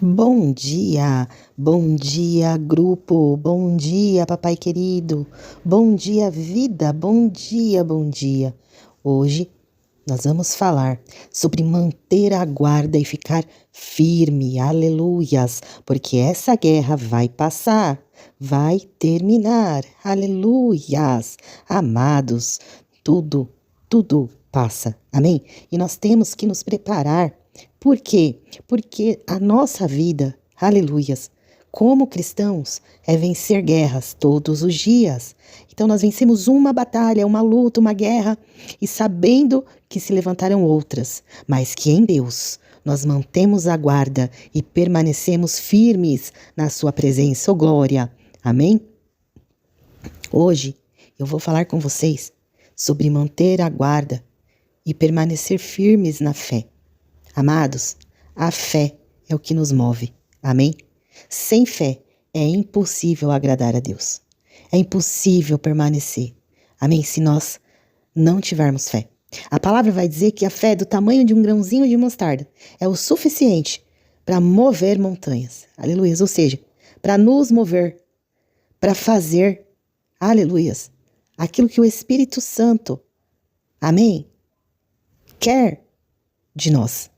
Bom dia grupo, bom dia papai querido, bom dia vida, bom dia, bom dia. Hoje nós vamos falar sobre manter a guarda e ficar firme, aleluias, porque essa guerra vai passar, vai terminar, aleluias, amados, tudo passa, amém? E nós temos que nos preparar. Por quê? Porque a nossa vida, aleluias, como cristãos, é vencer guerras todos os dias. Então nós vencemos uma batalha, uma luta, uma guerra, e sabendo que se levantarão outras, mas que em Deus nós mantemos a guarda e permanecemos firmes na sua presença, oh glória. Amém? Hoje eu vou falar com vocês sobre manter a guarda e permanecer firmes na fé. Amados, a fé é o que nos move, amém? Sem fé é impossível agradar a Deus, é impossível permanecer, amém? Se nós não tivermos fé. A palavra vai dizer que a fé é do tamanho de um grãozinho de mostarda, é o suficiente para mover montanhas, aleluias, ou seja, para nos mover, para fazer, aleluias, aquilo que o Espírito Santo, amém, quer de nós.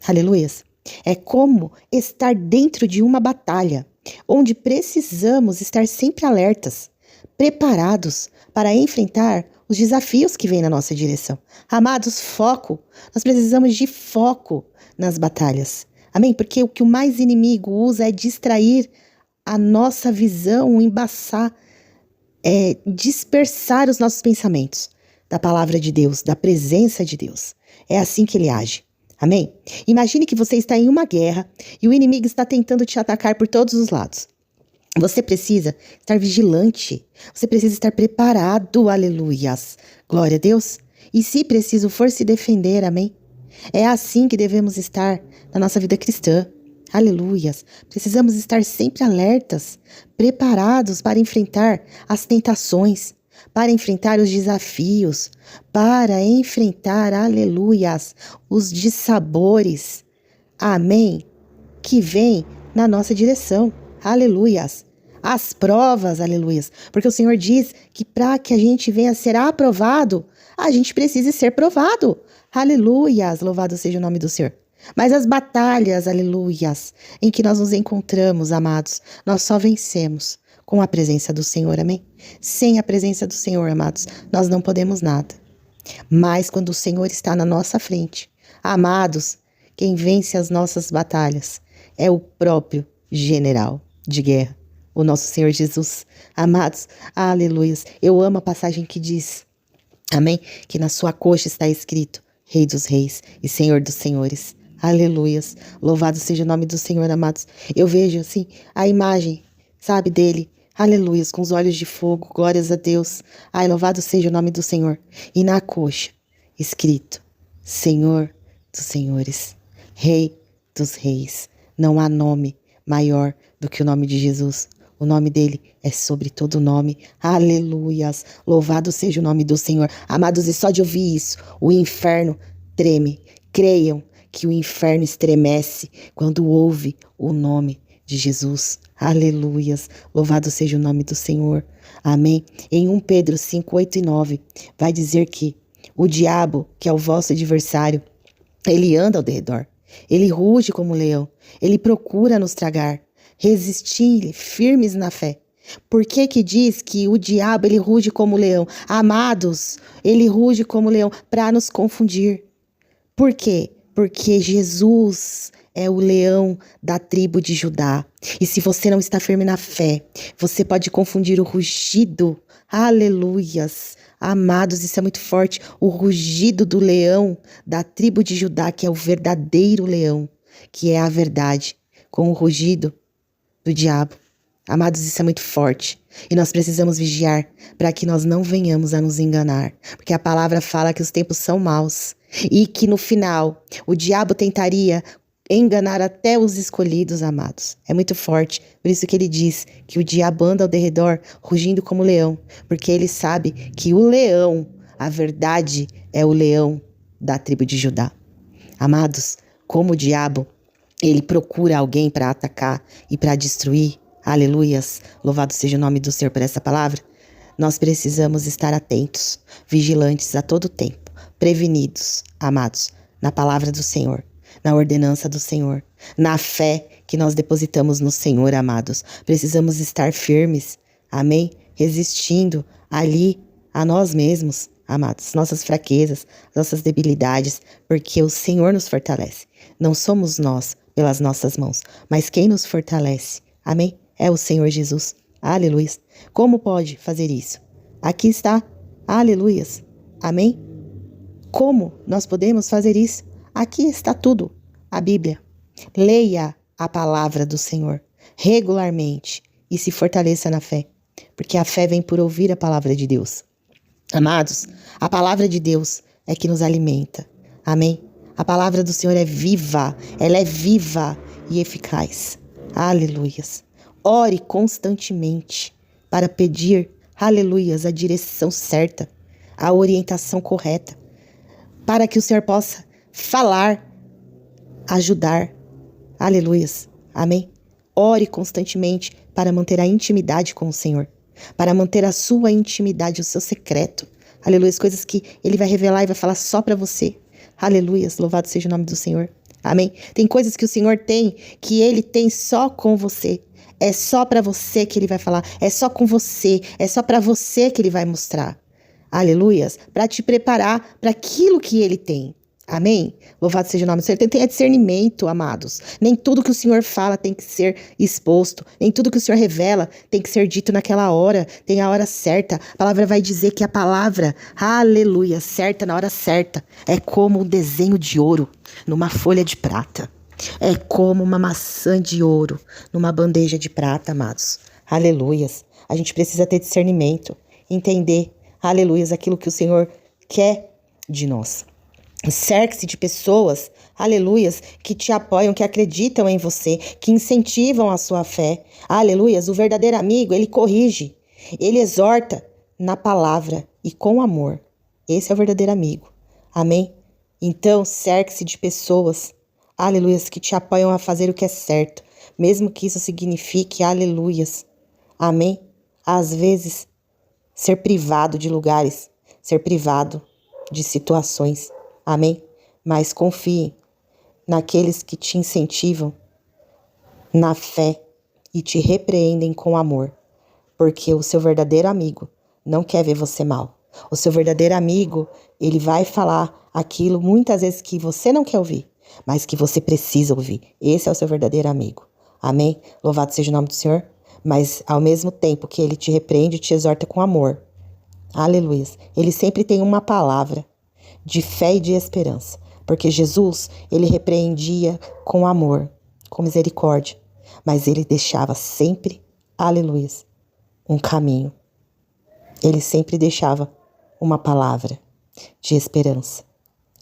Aleluias. É como estar dentro de uma batalha, onde precisamos estar sempre alertas, preparados para enfrentar os desafios que vêm na nossa direção. Amados, foco. Nós precisamos de foco nas batalhas. Amém? Porque o que o mais inimigo usa é distrair a nossa visão, embaçar, dispersar os nossos pensamentos da palavra de Deus, da presença de Deus. É assim que ele age. Amém? Imagine que você está em uma guerra e o inimigo está tentando te atacar por todos os lados. Você precisa estar vigilante, você precisa estar preparado, aleluias, glória a Deus. E se preciso for se defender, amém? É assim que devemos estar na nossa vida cristã, aleluias. Precisamos estar sempre alertas, preparados para enfrentar as tentações, para enfrentar os desafios, para enfrentar, aleluias, os dissabores, amém, que vem na nossa direção, aleluias, as provas, aleluias, porque o Senhor diz que para que a gente venha a ser aprovado, a gente precisa ser provado, aleluias, louvado seja o nome do Senhor. Mas as batalhas, aleluias, em que nós nos encontramos, amados, nós só vencemos com a presença do Senhor, amém? Sem a presença do Senhor, amados, nós não podemos nada. Mas quando o Senhor está na nossa frente, amados, quem vence as nossas batalhas é o próprio general de guerra, o nosso Senhor Jesus. Amados, aleluias. Eu amo a passagem que diz, amém? Que na sua coxa está escrito, Rei dos Reis e Senhor dos Senhores. Aleluias. Louvado seja o nome do Senhor, amados. Eu vejo, assim, a imagem, sabe, dele. Aleluias, com os olhos de fogo, glórias a Deus. Ai, louvado seja o nome do Senhor. E na coxa, escrito, Senhor dos Senhores, Rei dos Reis. Não há nome maior do que o nome de Jesus. O nome dele é sobre todo nome. Aleluias, louvado seja o nome do Senhor. Amados, e só de ouvir isso, o inferno treme. Creiam que o inferno estremece quando ouve o nome de Jesus. Aleluias, louvado seja o nome do Senhor, amém? Em 1 Pedro 5, 8 e 9, vai dizer que o diabo, que é o vosso adversário, ele anda ao derredor, ele ruge como um leão, ele procura nos tragar, resistir firmes na fé. Por que que diz que o diabo, ele ruge como leão? Amados, ele ruge como leão para nos confundir. Por quê? Porque Jesus é o leão da tribo de Judá. E se você não está firme na fé, você pode confundir o rugido, aleluias, amados, isso é muito forte, o rugido do leão da tribo de Judá, que é o verdadeiro leão, que é a verdade, com o rugido do diabo. Amados, isso é muito forte. E nós precisamos vigiar para que nós não venhamos a nos enganar. Porque a palavra fala que os tempos são maus. E que no final, o diabo tentaria enganar até os escolhidos, amados. É muito forte. Por isso que ele diz que o diabo anda ao derredor, rugindo como leão. Porque ele sabe que o leão, a verdade, é o leão da tribo de Judá. Amados, como o diabo ele procura alguém para atacar e para destruir. Aleluias. Louvado seja o nome do Senhor por essa palavra. Nós precisamos estar atentos, vigilantes a todo tempo, prevenidos, amados, na palavra do Senhor, na ordenança do Senhor, na fé que nós depositamos no Senhor, amados. Precisamos estar firmes, amém? Resistindo ali a nós mesmos, amados, nossas fraquezas, nossas debilidades, porque o Senhor nos fortalece. Não somos nós pelas nossas mãos, mas quem nos fortalece, amém? É o Senhor Jesus. Aleluia. Como pode fazer isso? Aqui está. Aleluias. Amém? Como nós podemos fazer isso? Aqui está tudo. A Bíblia. Leia a palavra do Senhor regularmente e se fortaleça na fé, porque a fé vem por ouvir a palavra de Deus. Amados, a palavra de Deus é que nos alimenta. Amém? A palavra do Senhor é viva. Ela é viva e eficaz. Aleluias. Ore constantemente para pedir, aleluias, a direção certa, a orientação correta, para que o Senhor possa falar, ajudar, aleluias, amém? Ore constantemente para manter a intimidade com o Senhor, para manter a sua intimidade, o seu secreto, aleluias, coisas que Ele vai revelar e vai falar só para você, aleluias, louvado seja o nome do Senhor, amém? Tem coisas que o Senhor tem, que Ele tem só com você. É só para você que Ele vai falar, é só com você, é só para você que Ele vai mostrar. Aleluias, para te preparar para aquilo que Ele tem. Amém? Louvado seja o nome do Senhor. Tenha discernimento, amados. Nem tudo que o Senhor fala tem que ser exposto. Nem tudo que o Senhor revela tem que ser dito naquela hora. Tem a hora certa. A palavra vai dizer que a palavra, aleluia, certa na hora certa, é como um desenho de ouro numa folha de prata. É como uma maçã de ouro numa bandeja de prata, amados. Aleluias. A gente precisa ter discernimento, entender, aleluias, aquilo que o Senhor quer de nós. Cerque-se de pessoas, aleluias, que te apoiam, que acreditam em você, que incentivam a sua fé. Aleluias. O verdadeiro amigo, ele corrige, ele exorta na palavra e com amor. Esse é o verdadeiro amigo. Amém? Então, cerque-se de pessoas, aleluias, que te apoiam a fazer o que é certo, mesmo que isso signifique, aleluias, amém? Às vezes, ser privado de lugares, ser privado de situações, amém? Mas confie naqueles que te incentivam na fé e te repreendem com amor, porque o seu verdadeiro amigo não quer ver você mal. O seu verdadeiro amigo, ele vai falar aquilo muitas vezes que você não quer ouvir, mas que você precisa ouvir. Esse é o seu verdadeiro amigo. Amém? Louvado seja o nome do Senhor. Mas ao mesmo tempo que ele te repreende, te exorta com amor. Aleluia. Ele sempre tem uma palavra de fé e de esperança. Porque Jesus, ele repreendia com amor, com misericórdia. Mas ele deixava sempre, aleluia, um caminho. Ele sempre deixava uma palavra de esperança.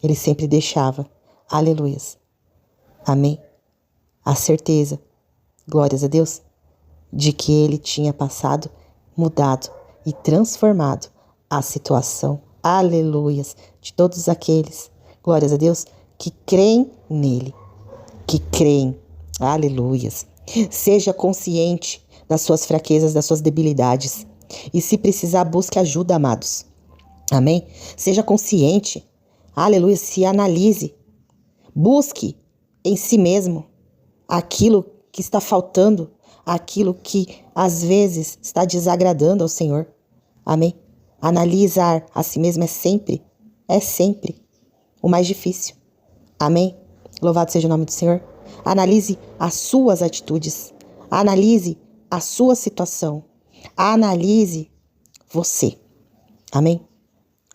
Ele sempre deixava, aleluias, amém? A certeza, glórias a Deus, de que ele tinha passado, mudado e transformado a situação, aleluias, de todos aqueles, glórias a Deus, que creem nele, que creem, aleluias. Seja consciente das suas fraquezas, das suas debilidades, e se precisar, busque ajuda, amados, amém? Seja consciente, aleluia, se analise, busque em si mesmo aquilo que está faltando, aquilo que às vezes está desagradando ao Senhor. Amém? Analisar a si mesmo é sempre o mais difícil. Amém? Louvado seja o nome do Senhor. Analise as suas atitudes. Analise a sua situação. Analise você. Amém?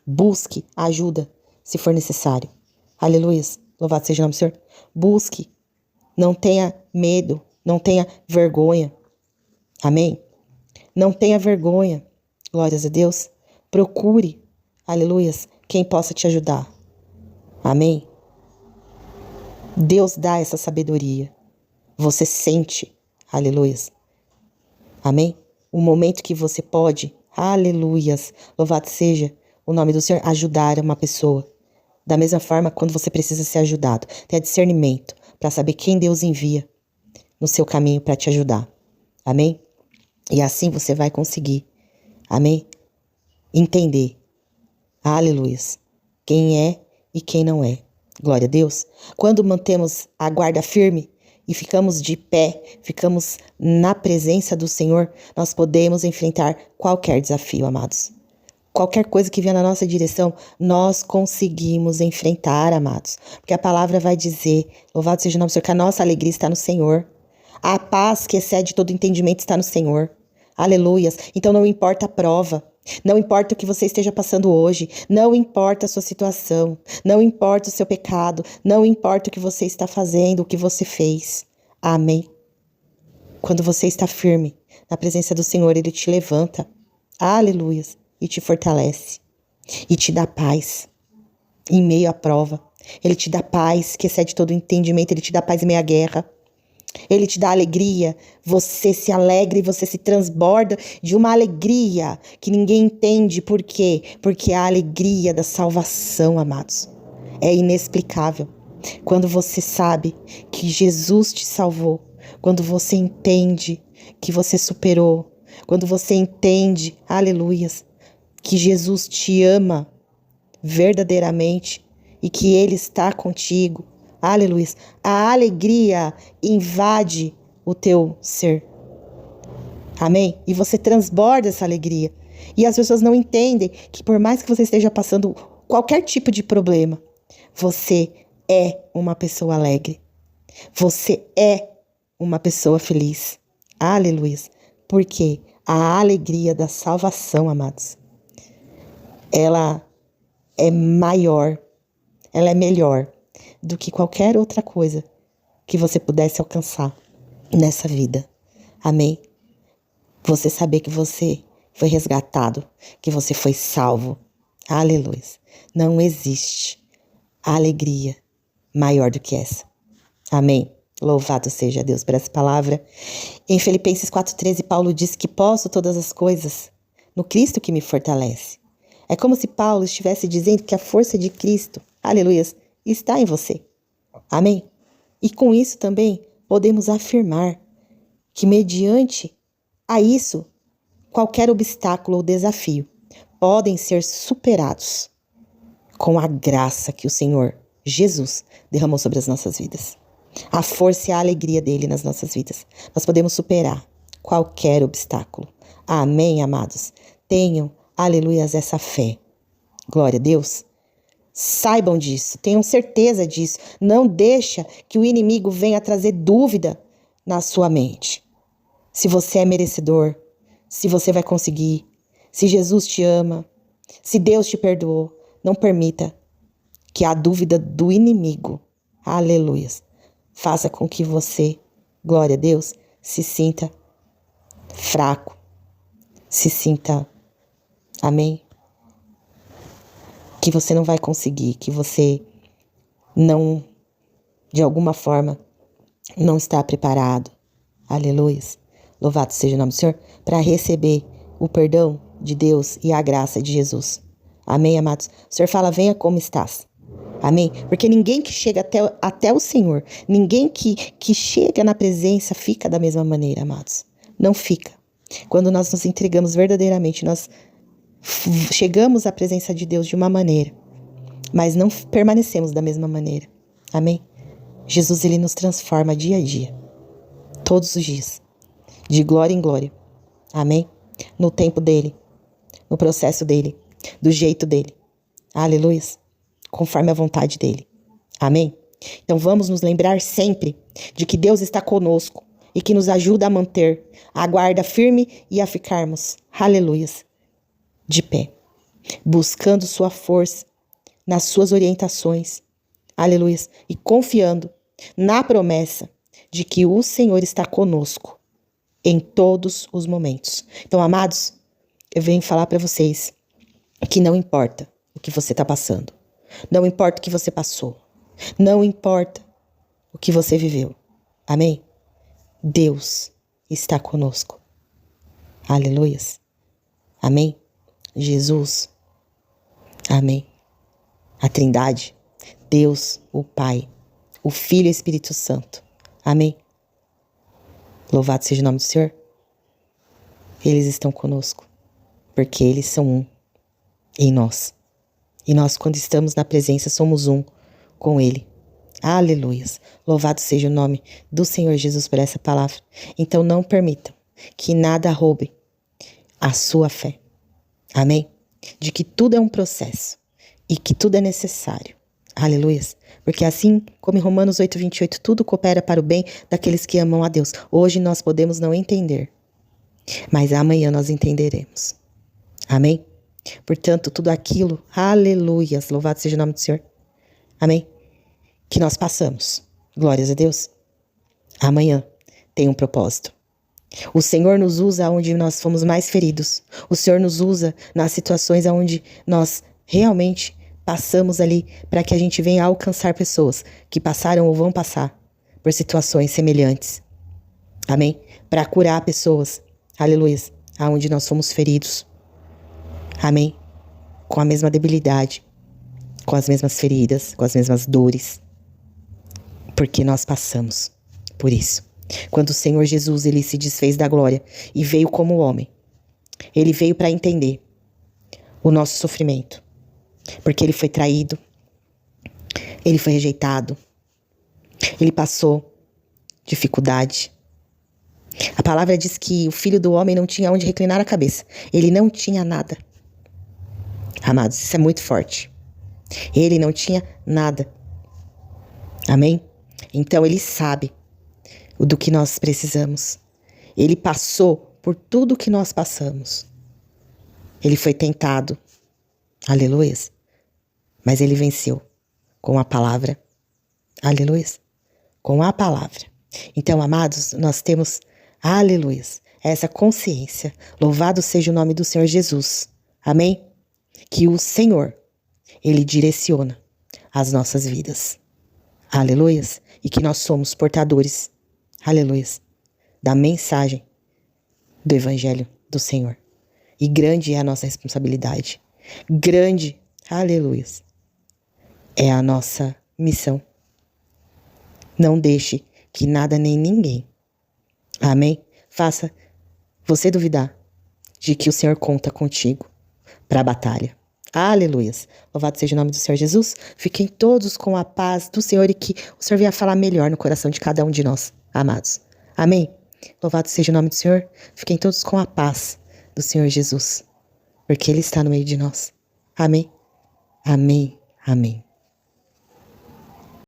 Busque ajuda se for necessário. Aleluia. Louvado seja o nome do Senhor. Busque. Não tenha medo. Não tenha vergonha. Amém? Não tenha vergonha. Glórias a Deus. Procure, aleluias, quem possa te ajudar. Amém? Deus dá essa sabedoria. Você sente, aleluias. Amém? O momento que você pode, aleluias, louvado seja o nome do Senhor, ajudar uma pessoa. Da mesma forma, quando você precisa ser ajudado, tenha discernimento para saber quem Deus envia no seu caminho para te ajudar. Amém? E assim você vai conseguir, amém? Entender, aleluias, quem é e quem não é. Glória a Deus. Quando mantemos a guarda firme e ficamos de pé, ficamos na presença do Senhor, nós podemos enfrentar qualquer desafio, amados. Qualquer coisa que vier na nossa direção, nós conseguimos enfrentar, amados. Porque a palavra vai dizer, louvado seja o nome do Senhor, que a nossa alegria está no Senhor. A paz que excede todo entendimento está no Senhor. Aleluias. Então não importa a prova. Não importa o que você esteja passando hoje. Não importa a sua situação. Não importa o seu pecado. Não importa o que você está fazendo, o que você fez. Amém. Quando você está firme na presença do Senhor, Ele te levanta. Aleluias. E te fortalece. E te dá paz em meio à prova. Ele te dá paz que excede todo entendimento. Ele te dá paz em meio à guerra. Ele te dá alegria, você se alegra e você se transborda de uma alegria que ninguém entende. Por quê? Porque a alegria da salvação, amados, é inexplicável. Quando você sabe que Jesus te salvou, quando você entende que você superou, quando você entende, aleluias, que Jesus te ama verdadeiramente e que Ele está contigo, aleluia, a alegria invade o teu ser. Amém? E você transborda essa alegria. E as pessoas não entendem que por mais que você esteja passando qualquer tipo de problema, você é uma pessoa alegre. Você é uma pessoa feliz. Aleluia. Porque a alegria da salvação, amados, ela é maior, ela é melhor do que qualquer outra coisa que você pudesse alcançar nessa vida. Amém? Você saber que você foi resgatado, que você foi salvo. Aleluia. Não existe alegria maior do que essa. Amém? Louvado seja Deus por essa palavra. Em Filipenses 4,13, Paulo diz que posso todas as coisas no Cristo que me fortalece. É como se Paulo estivesse dizendo que a força de Cristo, aleluia, está em você. Amém? E com isso também podemos afirmar que mediante a isso, qualquer obstáculo ou desafio podem ser superados com a graça que o Senhor Jesus derramou sobre as nossas vidas. A força e a alegria dele nas nossas vidas. Nós podemos superar qualquer obstáculo. Amém, amados? Tenham, aleluias, essa fé. Glória a Deus. Saibam disso, tenham certeza disso. Não deixa que o inimigo venha trazer dúvida na sua mente. Se você é merecedor, se você vai conseguir, se Jesus te ama, se Deus te perdoou, não permita que a dúvida do inimigo, aleluia, faça com que você, glória a Deus, se sinta fraco, se sinta, amém? Que você não vai conseguir, que você não, de alguma forma, não está preparado, aleluia, louvado seja o nome do Senhor, para receber o perdão de Deus e a graça de Jesus. Amém, amados? O Senhor fala, venha como estás. Amém? Porque ninguém que chega até o Senhor, ninguém que chega na presença fica da mesma maneira, amados. Não fica. Quando nós nos entregamos verdadeiramente, nós chegamos à presença de Deus de uma maneira, mas não permanecemos da mesma maneira. Amém? Jesus, ele nos transforma dia a dia, todos os dias, de glória em glória. Amém? No tempo dele, no processo dele, do jeito dele. Aleluia. Conforme a vontade dele. Amém? Então vamos nos lembrar sempre de que Deus está conosco e que nos ajuda a manter a guarda firme e a ficarmos, aleluias, de pé, buscando sua força nas suas orientações, aleluias, e confiando na promessa de que o Senhor está conosco em todos os momentos. Então, amados, eu venho falar para vocês que não importa o que você está passando, não importa o que você passou, não importa o que você viveu, amém? Deus está conosco, aleluias, amém? Jesus, amém? A Trindade, Deus, o Pai, o Filho e o Espírito Santo. Amém? Louvado seja o nome do Senhor. Eles estão conosco, porque eles são um em nós. E nós, quando estamos na presença, somos um com Ele. Aleluias. Louvado seja o nome do Senhor Jesus por essa palavra. Então não permitam que nada roube a sua fé. Amém? De que tudo é um processo e que tudo é necessário. Aleluias. Porque assim como em Romanos 8:28, tudo coopera para o bem daqueles que amam a Deus. Hoje nós podemos não entender, mas amanhã nós entenderemos. Amém? Portanto, tudo aquilo, aleluias, louvado seja o nome do Senhor. Amém? Que nós passamos, glórias a Deus, amanhã tem um propósito. O Senhor nos usa onde nós fomos mais feridos. O Senhor nos usa nas situações onde nós realmente passamos ali para que a gente venha alcançar pessoas que passaram ou vão passar por situações semelhantes. Amém? Para curar pessoas, aleluia, aonde nós fomos feridos. Amém? Com a mesma debilidade, com as mesmas feridas, com as mesmas dores. Porque nós passamos por isso. Quando o Senhor Jesus, ele se desfez da glória e veio como homem, ele veio para entender o nosso sofrimento. Porque ele foi traído, ele foi rejeitado, ele passou dificuldade. A palavra diz que o filho do homem não tinha onde reclinar a cabeça. Ele não tinha nada. Amados, isso é muito forte. Ele não tinha nada. Amém? Então ele sabe do que nós precisamos. Ele passou por tudo que nós passamos. Ele foi tentado. Aleluias. Mas ele venceu com a palavra. Aleluias. Com a palavra. Então, amados, nós temos, aleluias, essa consciência. Louvado seja o nome do Senhor Jesus. Amém? Que o Senhor, ele direciona as nossas vidas. Aleluias. E que nós somos portadores, aleluias, da mensagem do Evangelho do Senhor. E grande é a nossa responsabilidade. Grande, aleluias, é a nossa missão. Não deixe que nada nem ninguém, amém, faça você duvidar de que o Senhor conta contigo para a batalha. Aleluias. Louvado seja o nome do Senhor Jesus. Fiquem todos com a paz do Senhor e que o Senhor venha falar melhor no coração de cada um de nós, amados. Amém? Louvado seja o nome do Senhor. Fiquem todos com a paz do Senhor Jesus, porque Ele está no meio de nós. Amém? Amém. Amém.